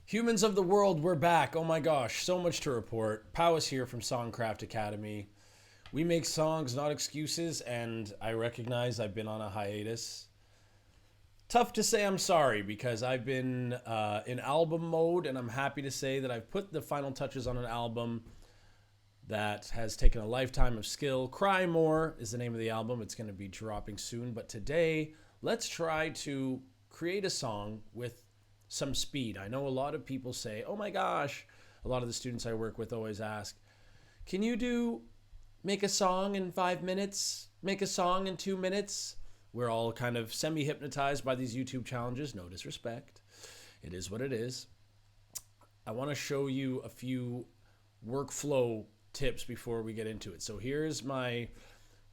Humans of the world, we're back. Oh my gosh, so much to report. Pau is here from Songcraft Academy. We make songs, not excuses, and I recognize I've been on a hiatus. Tough to say I'm sorry because I've been in album mode, and I'm happy to say that I've put the final touches on an album that has taken a lifetime of skill. Cry More is the name of the album. It's going to be dropping soon. But today, let's try to create a song with some speed. I know a lot of people say, oh my gosh, a lot of the students I work with always ask, can you make a song in 5 minutes? Make a song in 2 minutes? We're all kind of semi-hypnotized by these YouTube challenges. No disrespect. It is what it is. I want to show you a few workflow tips before we get into it. So here's my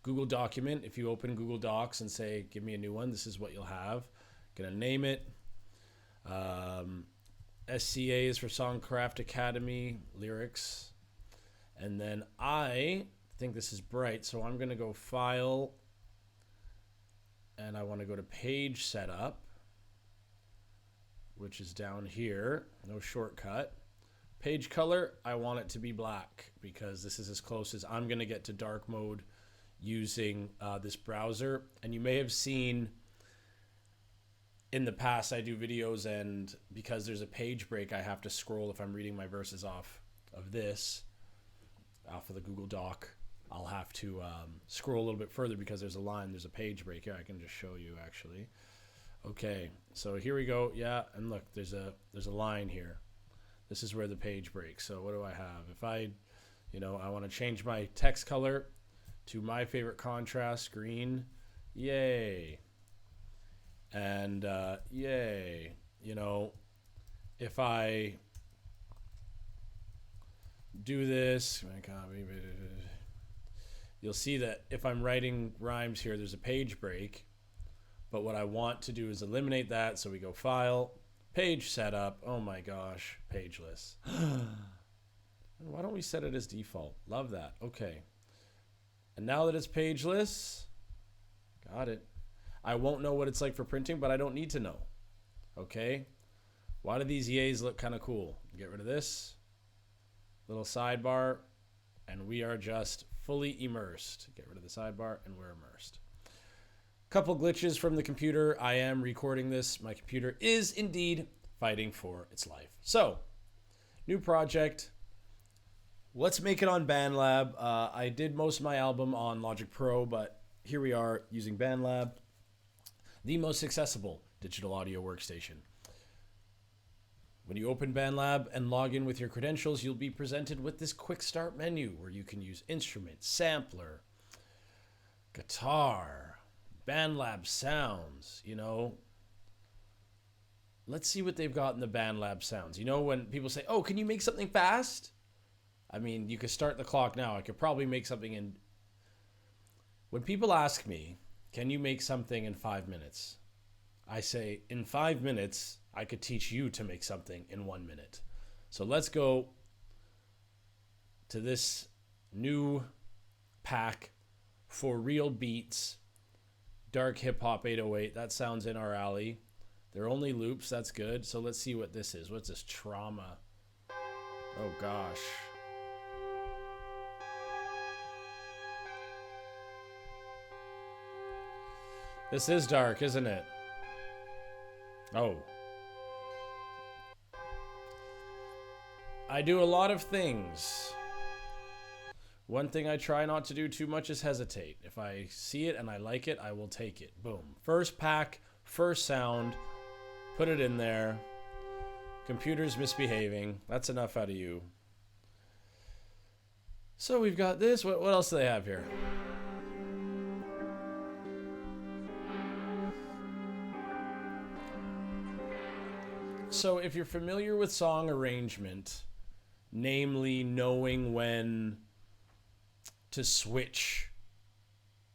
Google document. If you open Google Docs and say, give me a new one, this is what you'll have. Gonna name it. SCA is for Songcraft Academy lyrics. And then I think this is bright, so I'm gonna go File, and I want to go to Page Setup, which is down here. No shortcut. Page color, I want it to be black because this is as close as I'm going to get to dark mode using this browser. And you may have seen in the past I do videos, and because there's a page break, I have to scroll if I'm reading my verses off of the Google Doc. I'll have to scroll a little bit further because there's a page break here. I can just show you actually. Okay, so here we go. Yeah, and look, there's a line here. This is where the page breaks. So what do I have? If I want to change my text color to my favorite contrast, green, yay. And yay, if I do this, you'll see that if I'm writing rhymes here, there's a page break. But what I want to do is eliminate that. So we go File, Page Setup. Oh my gosh, pageless. Why don't we set it as default? Love that. Okay. And now that it's pageless, got it. I won't know what it's like for printing, but I don't need to know. Okay. Why do these yays look kind of cool? Get rid of this little sidebar, and we are just fully immersed. Get rid of the sidebar, and we're immersed. Couple glitches from the computer. I am recording this. My computer is indeed fighting for its life. So, new project. Let's make it on Bandlab. I did most of my album on Logic Pro, but here we are using Bandlab, the most accessible digital audio workstation. When you open Bandlab and log in with your credentials, you'll be presented with this quick start menu where you can use instrument, sampler, guitar, Bandlab sounds, Let's see what they've got in the Bandlab sounds. When people say, oh, can you make something fast? I mean, you could start the clock now. I could probably make something in... When people ask me, can you make something in 5 minutes? I say, in 5 minutes, I could teach you to make something in 1 minute. So let's go to this new pack for real beats. Dark hip hop 808. That sounds in our alley. They're only loops. That's good. So let's see what this is. What's this? Trauma. Oh gosh. This is dark, isn't it? Oh. I do a lot of things. One thing I try not to do too much is hesitate. If I see it and I like it, I will take it. Boom. First pack, first sound. Put it in there. Computer's misbehaving. That's enough out of you. So we've got this. What else do they have here? So if you're familiar with song arrangement, namely knowing when to switch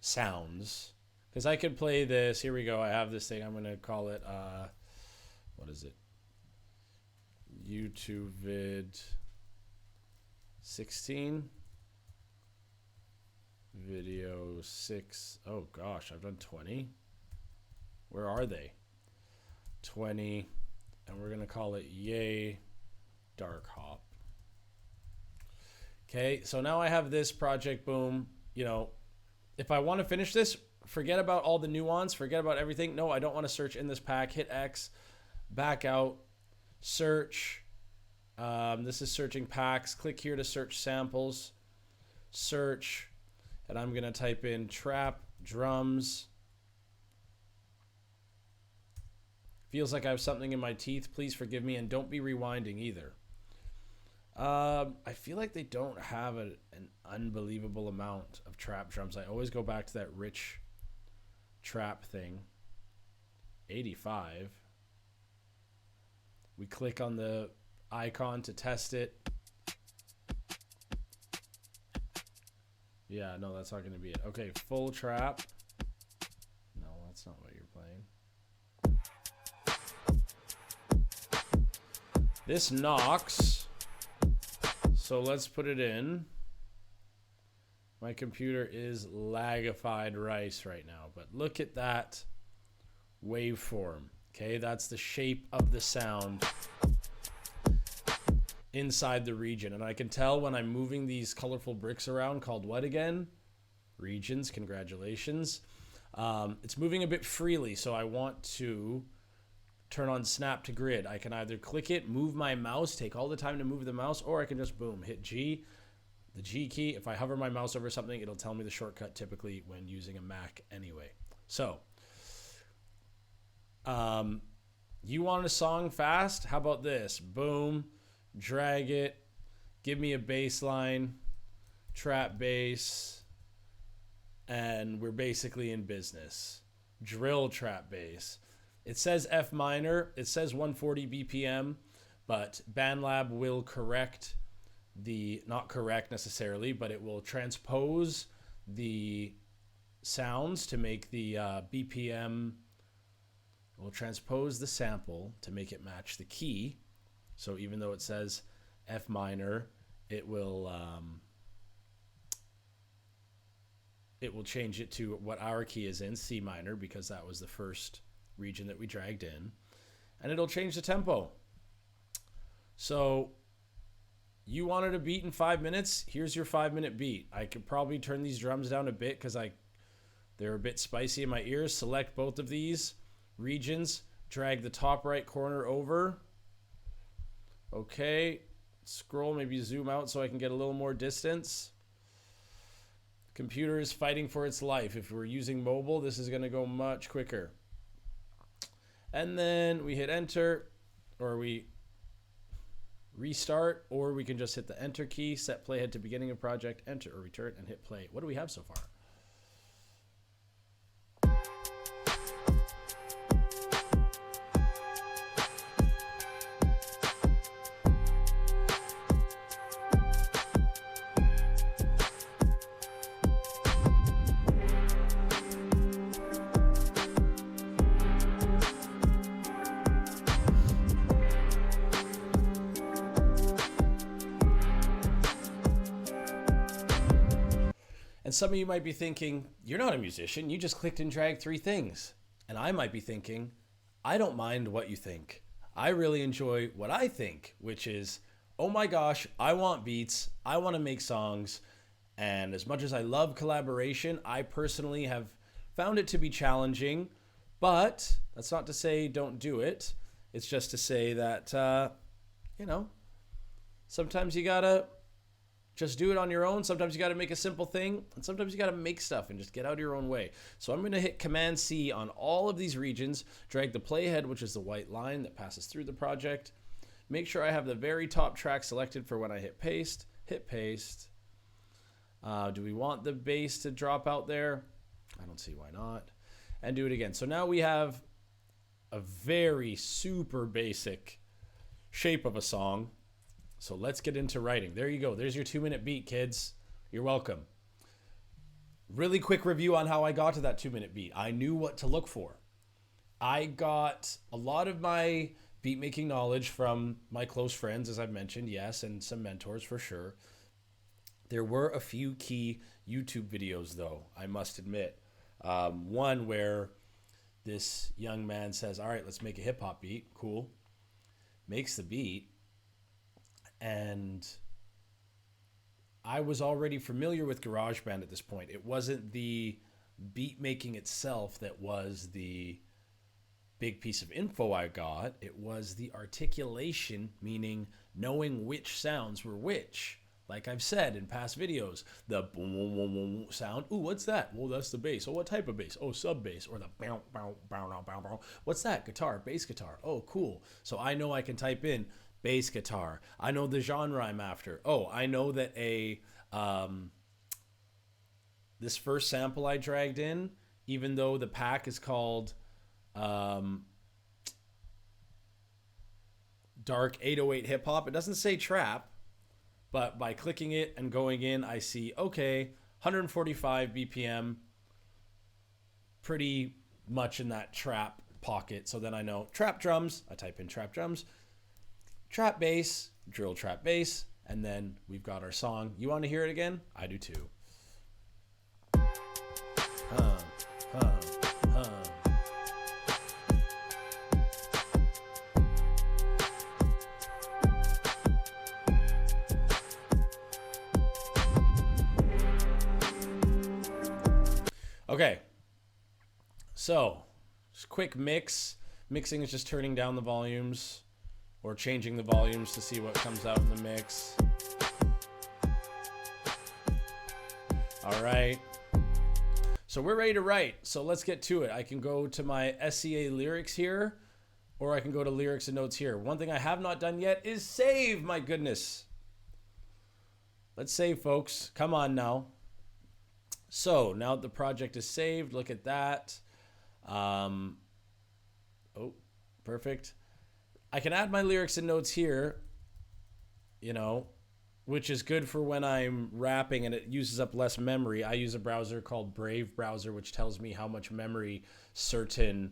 sounds, because I could play this. Here we go. I have this thing. I'm going to call it, what is it? YouTube vid 16. Video 6. Oh gosh, I've done 20. Where are they? 20. And we're going to call it Yay dark hop. Okay, so now I have this project, boom. You know, if I want to finish this, forget about all the nuance, forget about everything. No, I don't want to search in this pack. Hit X, back out, search. This is searching packs. Click here to search samples. Search, and I'm going to type in trap drums. Feels like I have something in my teeth. Please forgive me, and don't be rewinding either. I feel like they don't have an unbelievable amount of trap drums. I always go back to that rich trap thing. 85. We click on the icon to test it. Yeah, no, that's not going to be it. Okay, full trap. No, that's not what you're playing. This knocks. So let's put it in. My computer is lagified rice right now, but look at that waveform. Okay, that's the shape of the sound inside the region. And I can tell when I'm moving these colorful bricks around, called what again? Regions, congratulations. It's moving a bit freely, so I want to turn on snap to grid. I can either click it, move my mouse, take all the time to move the mouse, or I can just boom, hit G, the G key. If I hover my mouse over something, it'll tell me the shortcut typically when using a Mac anyway. So, you want a song fast? How about this? Boom, drag it, give me a bass line, trap bass, and we're basically in business. Drill trap bass. It says F minor, it says 140 BPM, but Bandlab will correct the, not correct necessarily, but it will transpose the sounds to make the BPM, will transpose the sample to make it match the key. So even though it says F minor, it will change it to what our key is in, C minor, because that was the first region that we dragged in, and it'll change the tempo. So you wanted a beat in 5 minutes, here's your 5-minute beat. I could probably turn these drums down a bit because they're a bit spicy in my ears. Select both of these regions, drag the top right corner over. Okay, scroll, maybe zoom out so I can get a little more distance. Computer is fighting for its life. If we're using mobile, this is going to go much quicker. And then we hit enter, or we restart, or we can just hit the enter key, set playhead to beginning of project, enter or return, and hit play. What do we have so far? And some of you might be thinking, you're not a musician, you just clicked and dragged 3 things. And I might be thinking, I don't mind what you think. I really enjoy what I think, which is, oh my gosh, I want beats, I want to make songs. And as much as I love collaboration, I personally have found it to be challenging. But that's not to say don't do it. It's just to say that, sometimes you gotta just do it on your own. Sometimes you got to make a simple thing, and sometimes you got to make stuff and just get out of your own way. So I'm going to hit Command C on all of these regions, drag the playhead, which is the white line that passes through the project. Make sure I have the very top track selected for when I hit paste. Hit paste. Do we want the bass to drop out there? I don't see why not. And do it again. So now we have a very super basic shape of a song. So let's get into writing. There you go. There's your 2-minute beat, kids. You're welcome. Really quick review on how I got to that 2-minute beat. I knew what to look for. I got a lot of my beat making knowledge from my close friends, as I've mentioned, yes, and some mentors for sure. There were a few key YouTube videos, though, I must admit. One where this young man says, all right, let's make a hip hop beat. Cool. Makes the beat. And I was already familiar with GarageBand at this point. It wasn't the beat making itself that was the big piece of info I got. It was the articulation, meaning knowing which sounds were which. Like I've said in past videos, the boom, boom, boom, boom sound. Ooh, what's that? Well, that's the bass. Oh, what type of bass? Oh, sub bass. Or the bow, bow, bow, bow, bow, bow. What's that? Guitar, bass guitar. Oh, cool. So I know I can type in bass guitar. I know the genre I'm after. Oh, I know that this first sample I dragged in, even though the pack is called Dark 808 Hip Hop, it doesn't say trap. But by clicking it and going in, I see, okay, 145 BPM, pretty much in that trap pocket. So then I know trap drums. I type in trap drums, trap bass, drill trap bass, and then we've got our song. You want to hear it again? I do too. Huh, huh, huh. Okay, so just quick mix. Mixing is just turning down the volumes or changing the volumes to see what comes out in the mix. All right, so we're ready to write. So let's get to it. I can go to my SCA lyrics here, or I can go to lyrics and notes here. One thing I have not done yet is save, my goodness. Let's save, folks. Come on now. So now the project is saved. Look at that. Oh, perfect. I can add my lyrics and notes here, you know, which is good for when I'm rapping and it uses up less memory. I use a browser called Brave Browser, which tells me how much memory certain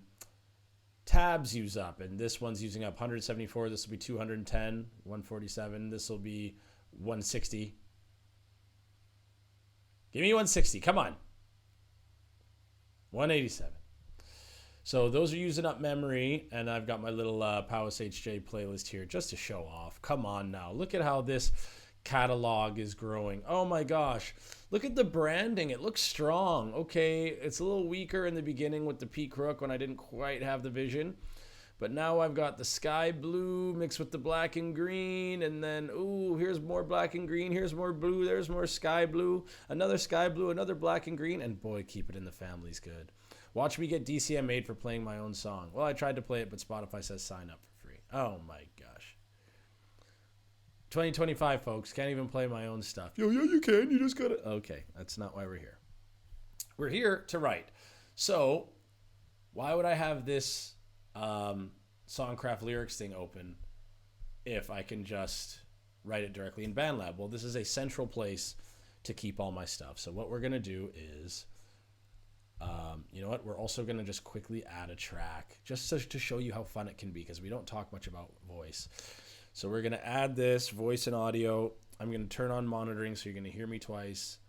tabs use up. And this one's using up 174. This will be 210, 147. This will be 160. Give me 160. Come on. 187. So those are using up memory, and I've got my little Powis HJ playlist here just to show off. Come on now. Look at how this catalog is growing. Oh my gosh. Look at the branding. It looks strong. Okay, it's a little weaker in the beginning with the Pete Crook when I didn't quite have the vision. But now I've got the sky blue mixed with the black and green. And then, ooh, here's more black and green. Here's more blue. There's more sky blue. Another sky blue, another black and green. And boy, keep it in the family's good. Watch me get DCM made for playing my own song. Well, I tried to play it, but Spotify says sign up for free. Oh my gosh. 2025, folks. Can't even play my own stuff. Yo, yeah, you can. You just gotta. Okay, that's not why we're here. We're here to write. So, why would I have this Songcraft lyrics thing open if I can just write it directly in Bandlab? Well, this is a central place to keep all my stuff. So what we're going to do is, you know what? We're also going to just quickly add a track just to show you how fun it can be, because we don't talk much about voice. So we're going to add this voice and audio. I'm going to turn on monitoring so you're going to hear me twice.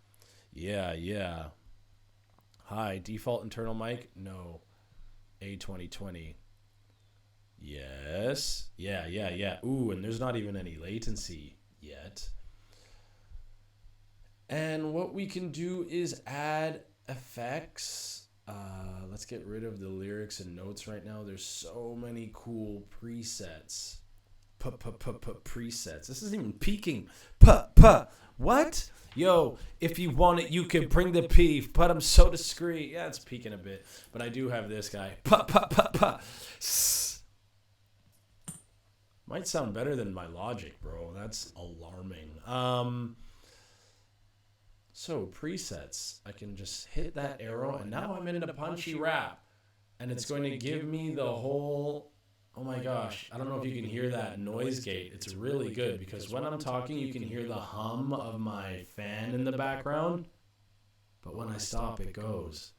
Yeah. Hi, default internal mic? No. A2020. Yes. Yeah. Ooh, and there's not even any latency yet. And what we can do is add effects. Let's get rid of the lyrics and notes right now. There's so many cool presets. Presets. This isn't even peaking. What? Yo, if you want it, you can bring the P, but I'm so discreet. Yeah, it's peaking a bit, but I do have this guy. Might sound better than my Logic, bro. That's alarming. So presets, I can just hit that arrow, and now I'm in a punchy rap, and it's going to give me the whole. Oh my gosh, I don't know if you can hear that noise gate. It's really good because when I'm talking, you can hear the hum of my fan in the background. But when I stop, it goes.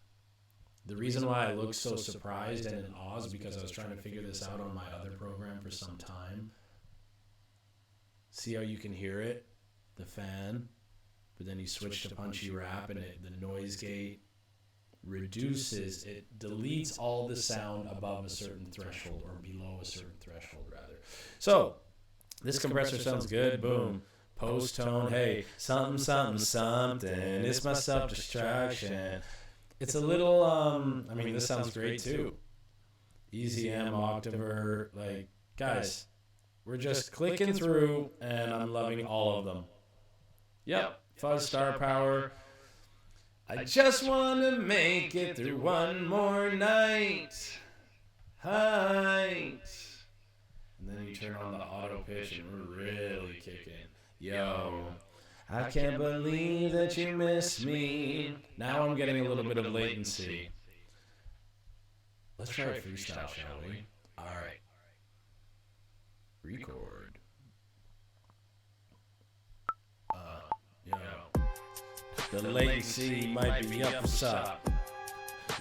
The reason why I look so surprised and in awe is because I was trying to figure this out on my other program for some time. See how you can hear it? The fan. But then you switch to punchy rap and the noise gate reduces, it deletes all the sound above a certain threshold, or below a certain threshold rather. So This compressor sounds good. Boom. Post tone. Hey, something, something, something. It's my self distraction. It's a little. I mean, this sounds great too. Easy M octaver. Like, guys, we're just clicking through, and I'm loving all of them. Yep. Fuzz star power. I just want to make it through one more night. Height. And then you turn on the auto pitch and we're really kicking. Yo, I can't believe that you miss me. Now I'm getting a little bit of latency. Let's try a freestyle, shall we? All right. Record. The latency might be up or stop.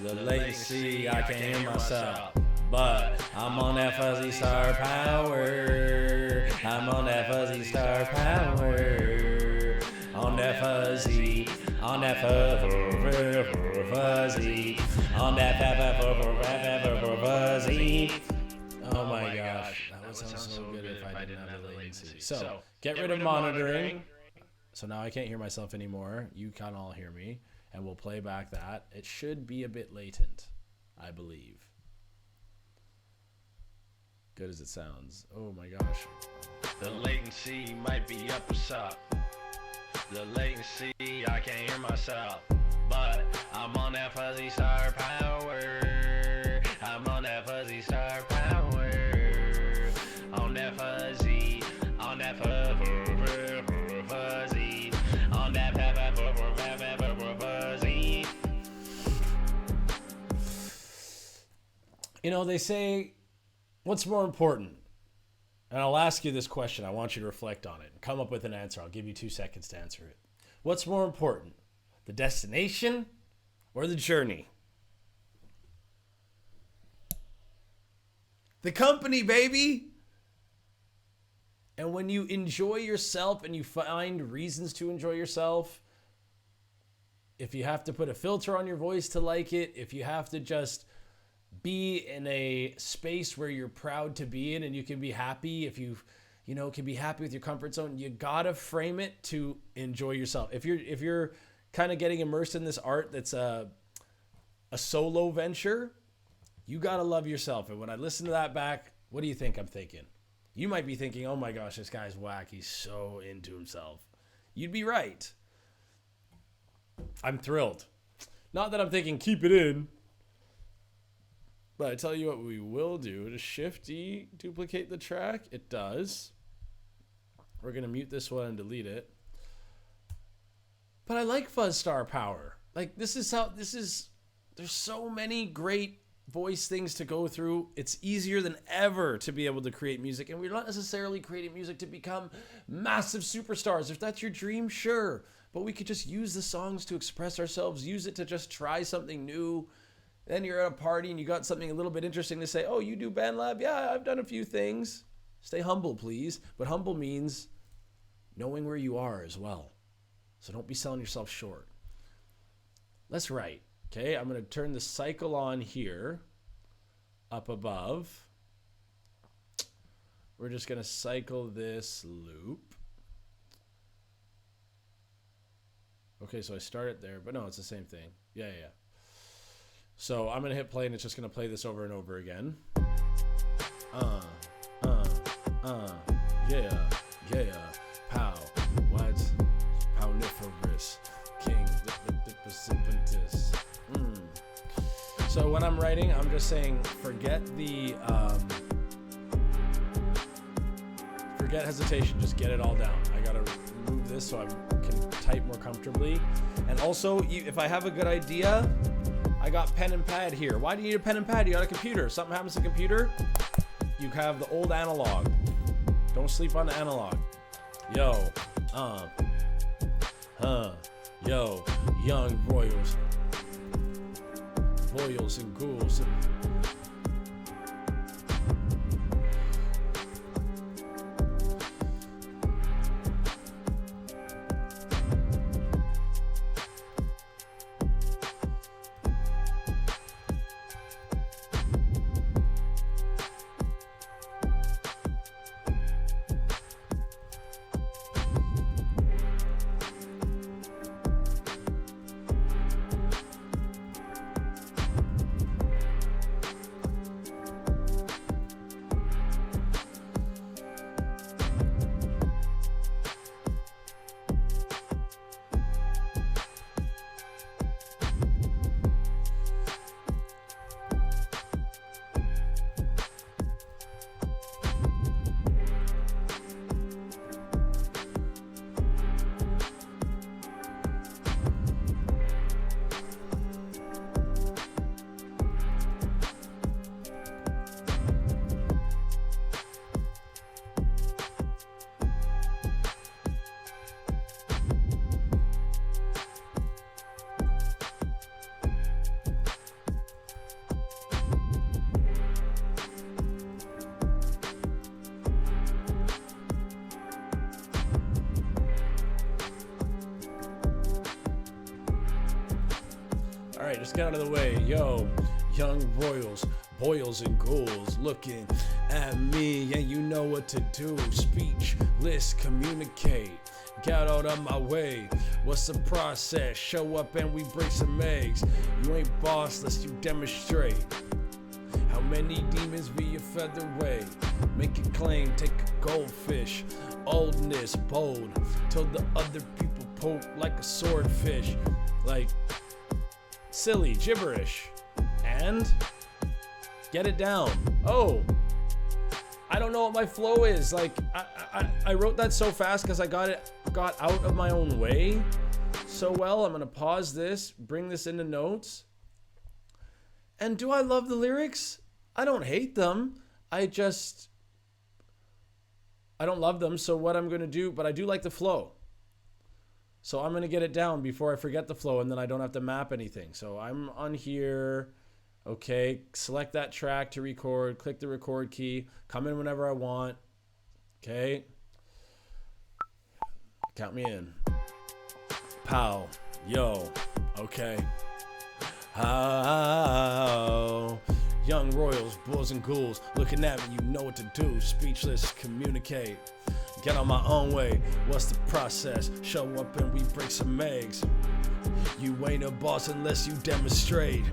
The latency, I can't hear myself. But I'm on that fuzzy star power. I'm on that fuzzy star power. On that fuzzy. On that fuzzy. On that fuzzy. Oh my gosh. That would sound so good if I didn't have the latency. So, get rid of monitoring. So now I can't hear myself anymore. You can all hear me. And we'll play back that. It should be a bit latent, I believe. Good as it sounds. Oh my gosh. The latency might be up or stop. The latency, I can't hear myself. But I'm on that fuzzy star power. I'm on that fuzzy star power. On that fuzzy. On that fuzzy. On that fuzzy. You know, they say, what's more important? And I'll ask you this question. I want you to reflect on it and come up with an answer. I'll give you 2 seconds to answer it. What's more important? The destination or the journey? The company, baby! And when you enjoy yourself and you find reasons to enjoy yourself, if you have to put a filter on your voice to like it, if you have to just be in a space where you're proud to be in and you can be happy, if you can be happy with your comfort zone, you gotta frame it to enjoy yourself. If you're kind of getting immersed in this art that's a solo venture, you gotta love yourself. And when I listen to that back, what do you think I'm thinking? You might be thinking, oh my gosh, this guy's whack. He's so into himself. You'd be right. I'm thrilled. Not that I'm thinking, keep it in. But I tell you what we will do. To Shift-D, duplicate the track. It does. We're going to mute this one and delete it. But I like fuzz star power. Like, there's so many great voice things to go through. It's easier than ever to be able to create music. And we're not necessarily creating music to become massive superstars. If that's your dream, sure. But we could just use the songs to express ourselves. Use it to just try something new. Then you're at a party and you got something a little bit interesting to say. Oh, you do Bandlab? Yeah, I've done a few things. Stay humble, please. But humble means knowing where you are as well. So don't be selling yourself short. Let's write. Okay, I'm going to turn the cycle on here, up above. We're just going to cycle this loop. Okay, so I start it there, but no, it's the same thing. Yeah. So I'm going to hit play, and it's just going to play this over and over again. Yeah, pow, what? Powniferous, king, the precipitous. So when I'm writing, I'm just saying, forget hesitation, just get it all down. I gotta remove this so I can type more comfortably. And also, if I have a good idea, I got pen and pad here. Why do you need a pen and pad? You got a computer. Something happens to the computer, you have the old analog. Don't sleep on the analog. Yo, young royals and ghouls. right, just get out of the way. Yo, young royals, boils and ghouls looking at me, and you know what to do. Speechless, communicate. Get out of my way. What's the process? Show up and we break some eggs. You ain't boss unless you demonstrate. How many demons be your featherweight? Make a claim, take a goldfish. Oldness, bold, till the other people poke like a swordfish. Like, silly, gibberish. And get it down. Oh, I don't know what my flow is. Like, I wrote that so fast because I got out of my own way so well. I'm gonna pause this, bring this into notes. And do I love the lyrics? I don't hate them. I don't love them. So what I'm gonna do, but I do like the flow. So I'm gonna get it down before I forget the flow, and then I don't have to map anything. So I'm on here. Okay, select that track to record, click the record key, come in whenever I want. Okay. Count me in. Pow. Yo. Okay. How. Young royals, bulls and ghouls, looking at me, you know what to do. Speechless, communicate. Get on my own way. What's the process? Show up and we break some eggs. You ain't a boss unless you demonstrate.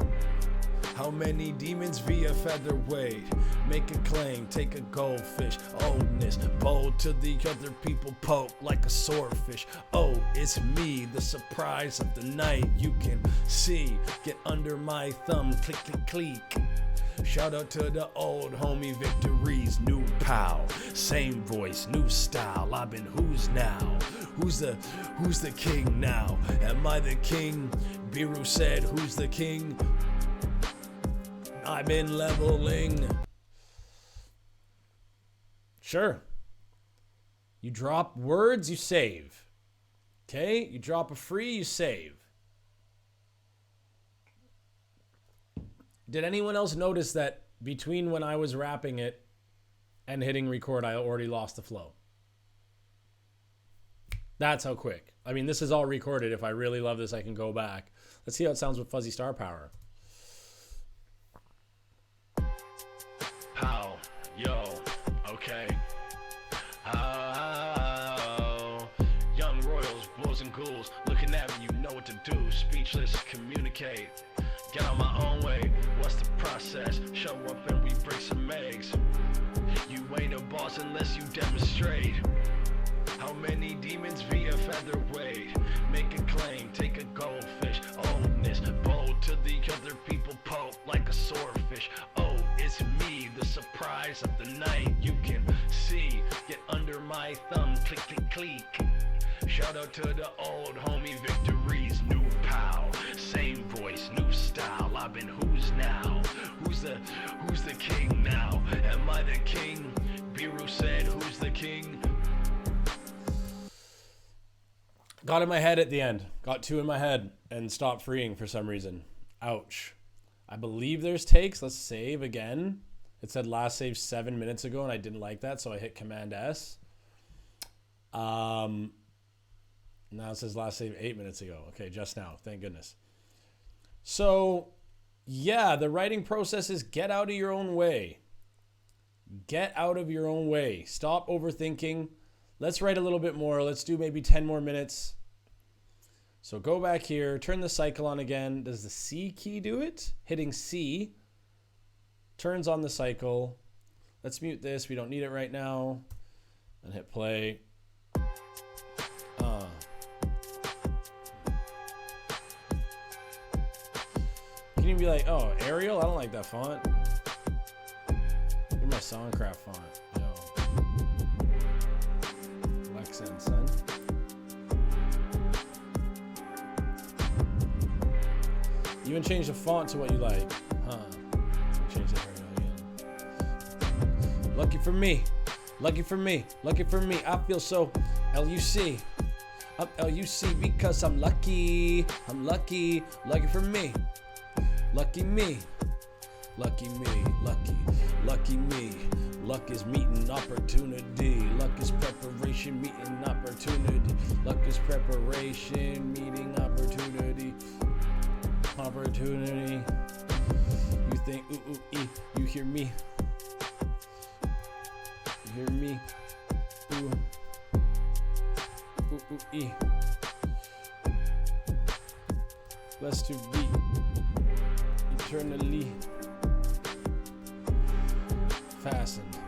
How many demons via featherweight? Make a claim, take a goldfish. Oldness, bold till the other people poke like a swordfish. Oh, it's me, the surprise of the night. You can see, get under my thumb, click, click, click. Shout out to the old homie victories, new pal, same voice, new style. I've been who's now? Who's the king now? Am I the king? Biru said, who's the king? I've been leveling. Sure. You drop words, you save. Okay? You drop a free, you save. Did anyone else notice that between when I was rapping it and hitting record, I already lost the flow? That's how quick. I mean, this is all recorded. If I really love this, I can go back. Let's see how it sounds with Fuzzy Star Power. How? Yo, okay. How? Young royals, bulls and ghouls, looking at me, you know what to do. Speechless, communicate. Get on my own way. What's the process? Show up and we break some eggs. You ain't a boss unless you demonstrate. How many demons via featherweight? Make a claim, take a goldfish. Oldness, bold till the other people poke like a swordfish. Oh, it's me, the surprise of the night. You can see, get under my thumb, click, click, click. Shout out to the old homie victories, new pal, same voice, new style. I've been who's now? Who's the king now? Am I the king? Biru said, who's the king? Got in my head at the end. Got two in my head and stopped freeing for some reason. Ouch. I believe there's takes. Let's save again. It said last save 7 minutes ago and I didn't like that, so I hit Command S. Now it says last save 8 minutes ago. Okay, just now. Thank goodness. So, yeah, the writing process is get out of your own way. Get out of your own way. Stop overthinking. Let's write a little bit more. Let's do maybe 10 more minutes. So go back here, turn the cycle on again. Does the C key do it? Hitting C turns on the cycle. Let's mute this. We don't need it right now. And hit play. Can you be like, oh, Arial? I don't like that font. Look at my Songcraft font. Yo. Lexan, son. Even change the font to what you like. Huh. Change that Arial again. Lucky for me. Lucky for me. Lucky for me. I feel so LUC. I'm LUC because I'm lucky. I'm lucky. Lucky for me. Lucky me. Lucky me. Lucky. Lucky me. Luck is meeting opportunity. Luck is preparation meeting opportunity. Luck is preparation meeting opportunity. opportunity. You think, ooh, ooh, ee, you hear me? You hear me? Ooh, ooh, ooh, ee. Blessed to be eternally fastened.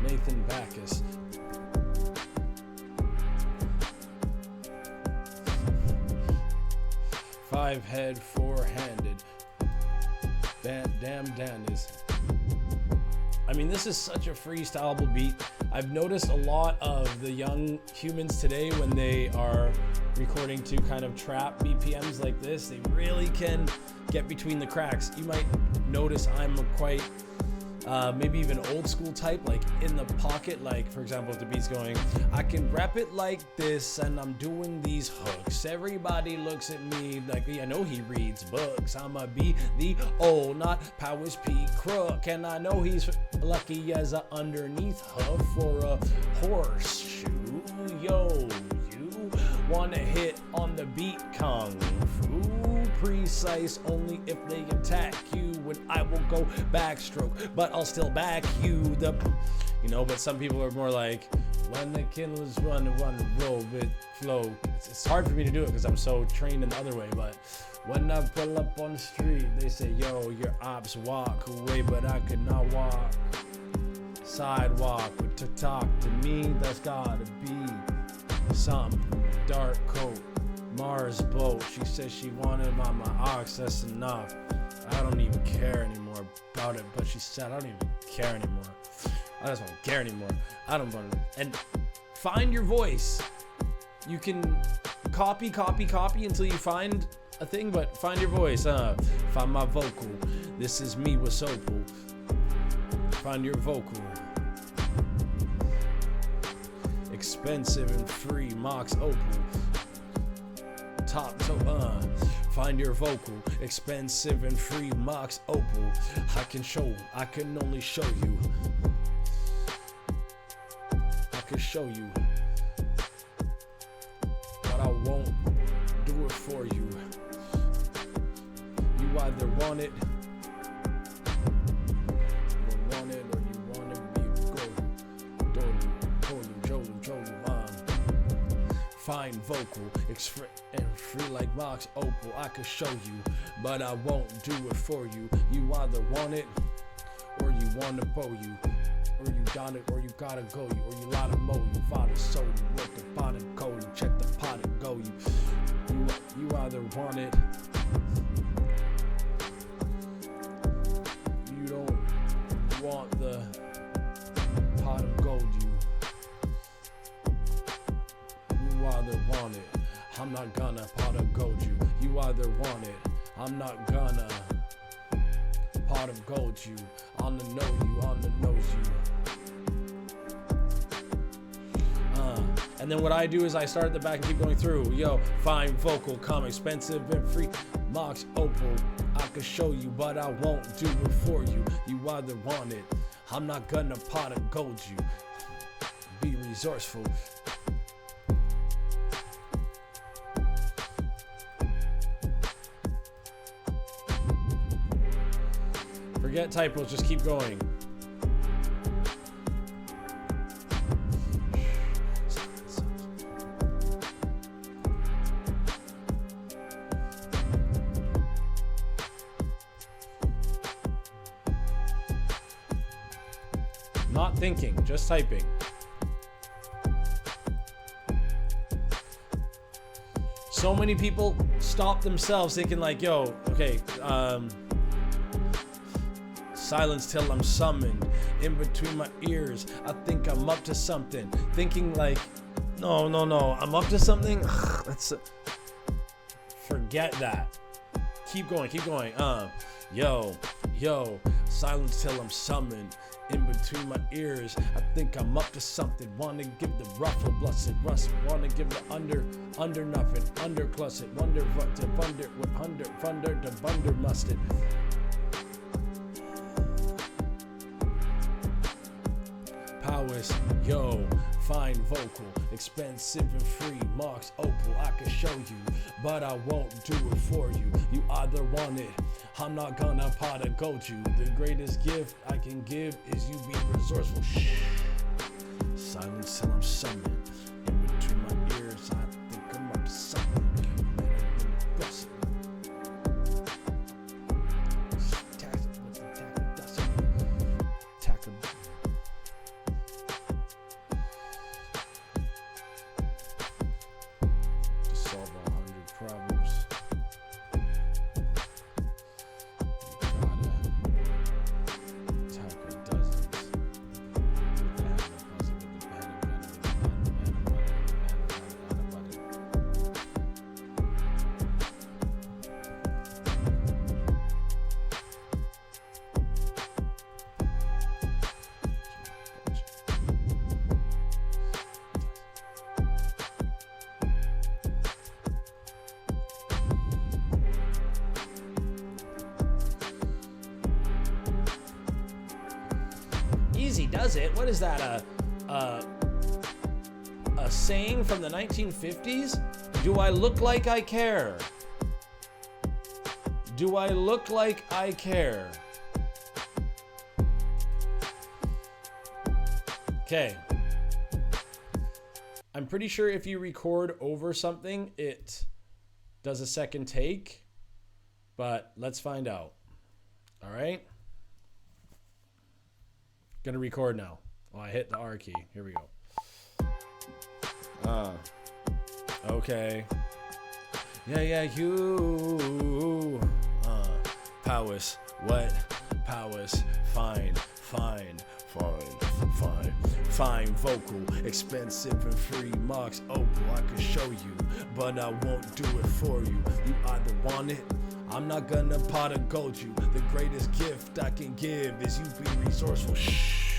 Nathan Backus. Five head, four-handed. Damn Dennis. I mean, this is such a freestylable beat. I've noticed a lot of the young humans today, when they are recording to kind of trap BPMs like this, they really can get between the cracks. You might notice I'm a quite maybe even old school type, like in the pocket. Like, for example, if the beat's going, I can rap it like this and I'm doing these hooks. Everybody looks at me like, I know he reads books. I'ma be the old, not Powers P. Crook. And I know he's lucky as a underneath hoof for a horseshoe. Yo, you wanna hit on the beat kung fu? Precise only if they attack you, when I will go backstroke, but I'll still back you. But some people are more like, when the killers run roll with flow. It's hard for me to do it because I'm so trained in the other way, but when I pull up on the street, they say, yo, your ops walk away, but I could not walk sidewalk. But to talk to me, that's gotta be some dark coat, Mars boat. She said she wanted my ox, that's enough. I don't even care anymore about it, but she said I don't even care anymore. I just don't care anymore. I don't want to. And find your voice. You can copy until you find a thing, but find your voice. Find my vocal. This is me with Sopal. Find your vocal. Expensive and free, Mox Opal. Top to find your vocal. Expensive and free, Mox Opal. I can only show you. I can show you, but I won't do it for you. You either want it, or you want to be fine vocal, and free like Mox Opal. I could show you, but I won't do it for you. You either want it, or you want to bow you. Or you got it, or you gotta go you, or you lot of mow you, father sold you, work the pot and go you, check the pot and go you either want it, you don't want the pot of gold you either want it, I'm not gonna pot of gold you either want it, I'm not gonna pot of gold you, on the know you, on the nose you. And then what I do is I start at the back and keep going through. Yo, fine vocal, come expensive and free. Mox Opal, I could show you, but I won't do it for you. You either want it, I'm not gonna pot of gold you. Be resourceful. Forget typos, just keep going. Not thinking, just typing. So many people stop themselves thinking like, yo, okay, silence till I'm summoned. In between my ears, I think I'm up to something. Thinking like, no, I'm up to something. Forget that. Keep going. Yo, silence till I'm summoned. In between my ears, I think I'm up to something. Wanna give the ruffle blessed rust. Wanna give the under nothing, under clustered, wonder to thunder with thunder to bunder mustard. Powers, yo, fine vocal, expensive and free, marks opal, I can show you, but I won't do it for you. You either want it, I'm not gonna pot of gold you. The greatest gift I can give is you be resourceful. Shh. Silence till I'm summoned. In between my ears, I think I'm up to something. Bust it. To solve 100 problems, you gotta tackle dozens. With the hand of puzzle, with the pen and Easy does it. What is that? A saying from the 1950s? Do I look like I care? Do I look like I care? Okay. I'm pretty sure if you record over something, it does a second take, but let's find out. All right. Gonna record now. Oh, I hit the R key. Here we go. Okay. Yeah, you. Powers, what? Powers, fine. Fine vocal, expensive and free, marks opal, I can show you, but I won't do it for you. You either want it, I'm not gonna pot of gold you. The greatest gift I can give is you be resourceful. Shh.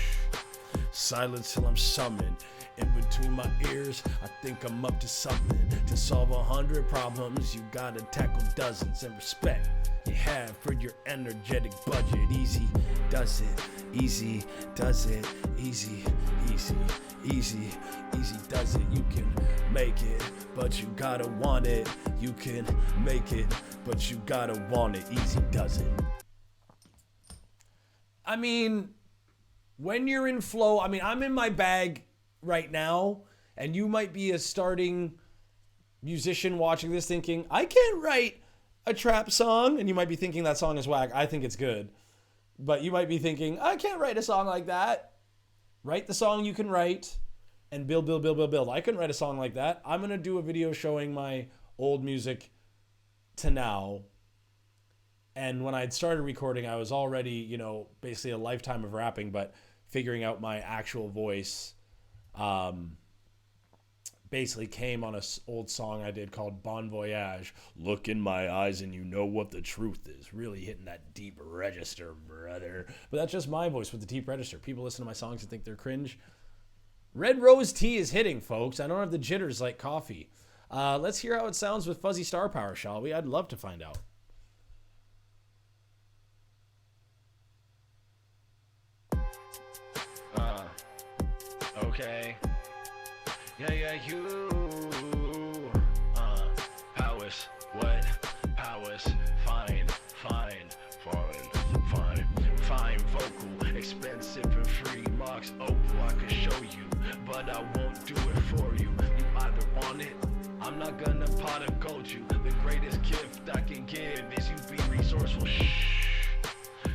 Silence till I'm summoned. In between my ears, I think I'm up to something. To solve 100 problems, you gotta tackle dozens. And respect you have for your energetic budget. Easy does it, easy does it, easy does it. You can make it, but you gotta want it. You can make it, but you gotta want it. Easy does it. I mean, when you're in flow, I mean, I'm in my bag right now, and you might be a starting musician watching this thinking, I can't write a trap song, and you might be thinking that song is whack. I think it's good. But you might be thinking, I can't write a song like that. Write the song you can write and build. I couldn't write a song like that. I'm going to do a video showing my old music to now. And when I'd started recording, I was already, basically a lifetime of rapping, but figuring out my actual voice basically came on an old song I did called Bon Voyage. Look in my eyes and you know what the truth is. Really hitting that deep register, brother. But that's just my voice with the deep register. People listen to my songs and think they're cringe. Red Rose tea is hitting, folks. I don't have the jitters like coffee. Let's hear how it sounds with Fuzzy Star Power, shall we? I'd love to find out. Okay. Yeah, you. Powers, what? Powers, fine. Vocal, expensive and free, marks opal, I can show you, but I won't do it for you. You either want it, I'm not gonna pot of gold you. The greatest gift I can give is you be resourceful. Shh.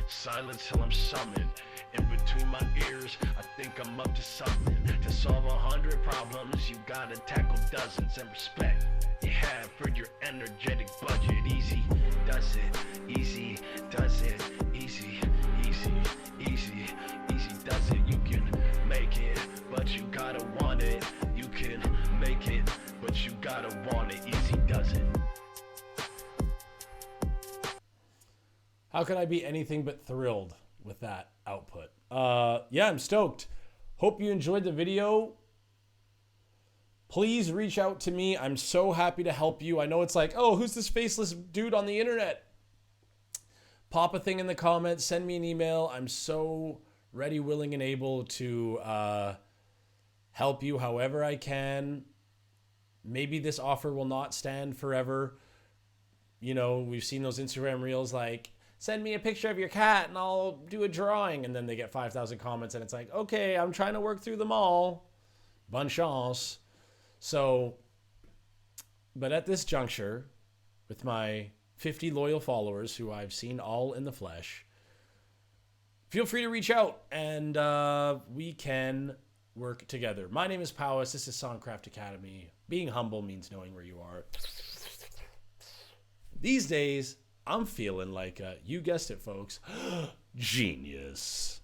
Silence till I'm summoned. In between my ears, I think I'm up to something. To solve 100 problems, you gotta tackle dozens. And respect you have for your energetic budget. Easy does it, easy does it, easy does it. You can make it, but you gotta want it. You can make it, but you gotta want it. Easy does it. How could I be anything but thrilled with that output? Yeah, I'm stoked. Hope you enjoyed the video. Please reach out to me. I'm so happy to help you. I know it's like, oh, who's this faceless dude on the internet? Pop a thing in the comments. Send me an email. I'm so ready, willing, and able to help you however I can. Maybe this offer will not stand forever. You know, we've seen those Instagram reels like, send me a picture of your cat and I'll do a drawing. And then they get 5,000 comments and it's like, okay, I'm trying to work through them all. Bonne chance. So, but at this juncture, with my 50 loyal followers who I've seen all in the flesh, feel free to reach out and we can work together. My name is Powis. This is Songcraft Academy. Being humble means knowing where you are. These days, I'm feeling like, you guessed it, folks, genius.